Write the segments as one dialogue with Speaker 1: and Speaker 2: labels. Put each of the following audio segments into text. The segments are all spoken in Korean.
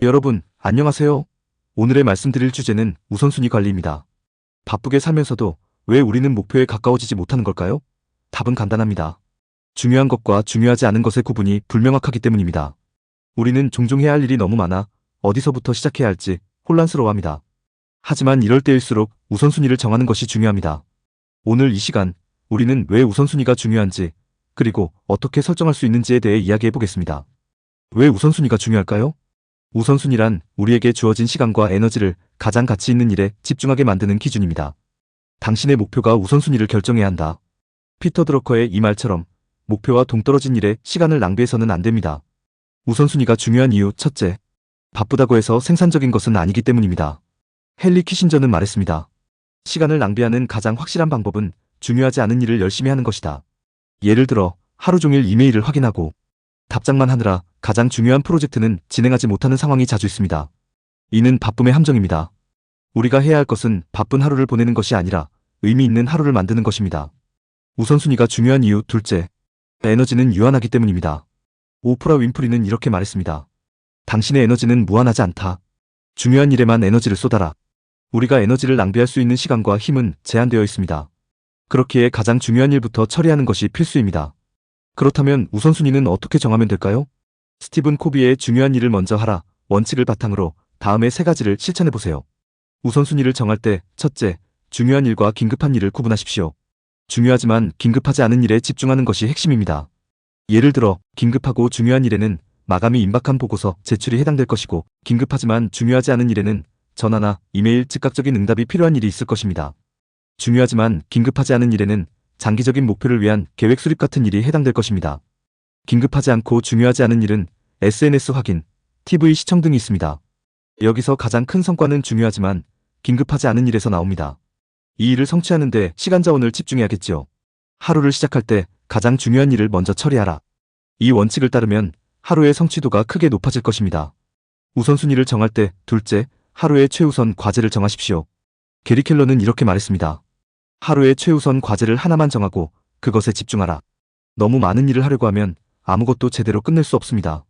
Speaker 1: 여러분, 안녕하세요. 오늘의 말씀드릴 주제는 우선순위 관리입니다. 바쁘게 살면서도 왜 우리는 목표에 가까워지지 못하는 걸까요? 답은 간단합니다. 중요한 것과 중요하지 않은 것의 구분이 불명확하기 때문입니다. 우리는 종종 해야 할 일이 너무 많아 어디서부터 시작해야 할지 혼란스러워합니다. 하지만 이럴 때일수록 우선순위를 정하는 것이 중요합니다. 오늘 이 시간, 우리는 왜 우선순위가 중요한지, 그리고 어떻게 설정할 수 있는지에 대해 이야기해 보겠습니다. 왜 우선순위가 중요할까요? 우선순위란 우리에게 주어진 시간과 에너지를 가장 가치 있는 일에 집중하게 만드는 기준입니다. 당신의 목표가 우선순위를 결정해야 한다. 피터 드러커의 이 말처럼 목표와 동떨어진 일에 시간을 낭비해서는 안 됩니다. 우선순위가 중요한 이유 첫째, 바쁘다고 해서 생산적인 것은 아니기 때문입니다. 헨리 키신저는 말했습니다. 시간을 낭비하는 가장 확실한 방법은 중요하지 않은 일을 열심히 하는 것이다. 예를 들어 하루 종일 이메일을 확인하고 답장만 하느라 가장 중요한 프로젝트는 진행하지 못하는 상황이 자주 있습니다. 이는 바쁨의 함정입니다. 우리가 해야 할 것은 바쁜 하루를 보내는 것이 아니라 의미 있는 하루를 만드는 것입니다. 우선순위가 중요한 이유 둘째, 에너지는 유한하기 때문입니다. 오프라 윈프리는 이렇게 말했습니다. 당신의 에너지는 무한하지 않다. 중요한 일에만 에너지를 쏟아라. 우리가 에너지를 낭비할 수 있는 시간과 힘은 제한되어 있습니다. 그렇기에 가장 중요한 일부터 처리하는 것이 필수입니다. 그렇다면 우선순위는 어떻게 정하면 될까요? 스티븐 코비의 중요한 일을 먼저 하라 원칙을 바탕으로 다음의 세 가지를 실천해보세요. 우선순위를 정할 때 첫째, 중요한 일과 긴급한 일을 구분하십시오. 중요하지만 긴급하지 않은 일에 집중하는 것이 핵심입니다. 예를 들어 긴급하고 중요한 일에는 마감이 임박한 보고서 제출이 해당될 것이고, 긴급하지만 중요하지 않은 일에는 전화나 이메일 즉각적인 응답이 필요한 일이 있을 것입니다. 중요하지만 긴급하지 않은 일에는 장기적인 목표를 위한 계획 수립 같은 일이 해당될 것입니다. 긴급하지 않고 중요하지 않은 일은 SNS 확인, TV 시청 등이 있습니다. 여기서 가장 큰 성과는 중요하지만 긴급하지 않은 일에서 나옵니다. 이 일을 성취하는 데 시간 자원을 집중해야겠지요. 하루를 시작할 때 가장 중요한 일을 먼저 처리하라. 이 원칙을 따르면 하루의 성취도가 크게 높아질 것입니다. 우선순위를 정할 때 둘째, 하루의 최우선 과제를 정하십시오. 게리 켈러는 이렇게 말했습니다. 하루의 최우선 과제를 하나만 정하고 그것에 집중하라. 너무 많은 일을 하려고 하면 아무것도 제대로 끝낼 수 없습니다.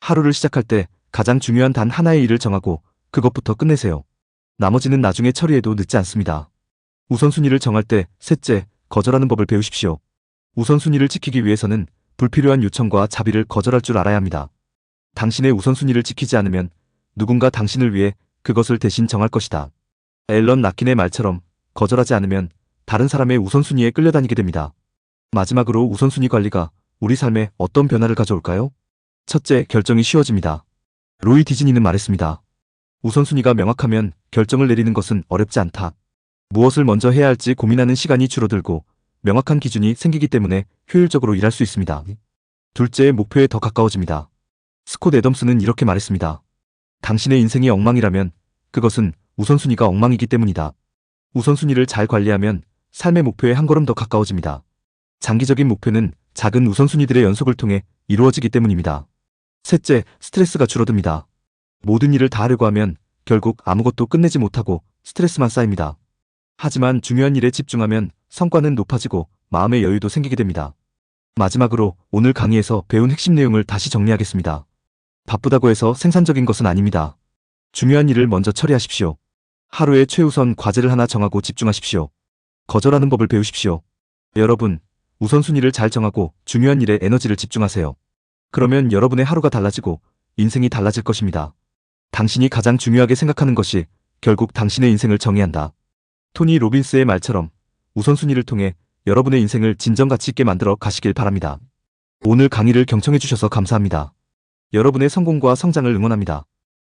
Speaker 1: 하루를 시작할 때 가장 중요한 단 하나의 일을 정하고 그것부터 끝내세요. 나머지는 나중에 처리해도 늦지 않습니다. 우선순위를 정할 때 셋째, 거절하는 법을 배우십시오. 우선순위를 지키기 위해서는 불필요한 요청과 자비를 거절할 줄 알아야 합니다. 당신의 우선순위를 지키지 않으면 누군가 당신을 위해 그것을 대신 정할 것이다. 앨런 라킨의 말처럼 거절하지 않으면 다른 사람의 우선순위에 끌려다니게 됩니다. 마지막으로 우선순위 관리가 우리 삶에 어떤 변화를 가져올까요? 첫째, 결정이 쉬워집니다. 로이 디즈니는 말했습니다. 우선순위가 명확하면 결정을 내리는 것은 어렵지 않다. 무엇을 먼저 해야 할지 고민하는 시간이 줄어들고 명확한 기준이 생기기 때문에 효율적으로 일할 수 있습니다. 둘째, 목표에 더 가까워집니다. 스콧 애덤스는 이렇게 말했습니다. 당신의 인생이 엉망이라면 그것은 우선순위가 엉망이기 때문이다. 우선순위를 잘 관리하면 삶의 목표에 한 걸음 더 가까워집니다. 장기적인 목표는 작은 우선순위들의 연속을 통해 이루어지기 때문입니다. 셋째, 스트레스가 줄어듭니다. 모든 일을 다 하려고 하면 결국 아무것도 끝내지 못하고 스트레스만 쌓입니다. 하지만 중요한 일에 집중하면 성과는 높아지고 마음의 여유도 생기게 됩니다. 마지막으로 오늘 강의에서 배운 핵심 내용을 다시 정리하겠습니다. 바쁘다고 해서 생산적인 것은 아닙니다. 중요한 일을 먼저 처리하십시오. 하루의 최우선 과제를 하나 정하고 집중하십시오. 거절하는 법을 배우십시오. 여러분, 우선순위를 잘 정하고 중요한 일에 에너지를 집중하세요. 그러면 여러분의 하루가 달라지고 인생이 달라질 것입니다. 당신이 가장 중요하게 생각하는 것이 결국 당신의 인생을 정의한다. 토니 로빈스의 말처럼 우선순위를 통해 여러분의 인생을 진정 가치 있게 만들어 가시길 바랍니다. 오늘 강의를 경청해 주셔서 감사합니다. 여러분의 성공과 성장을 응원합니다.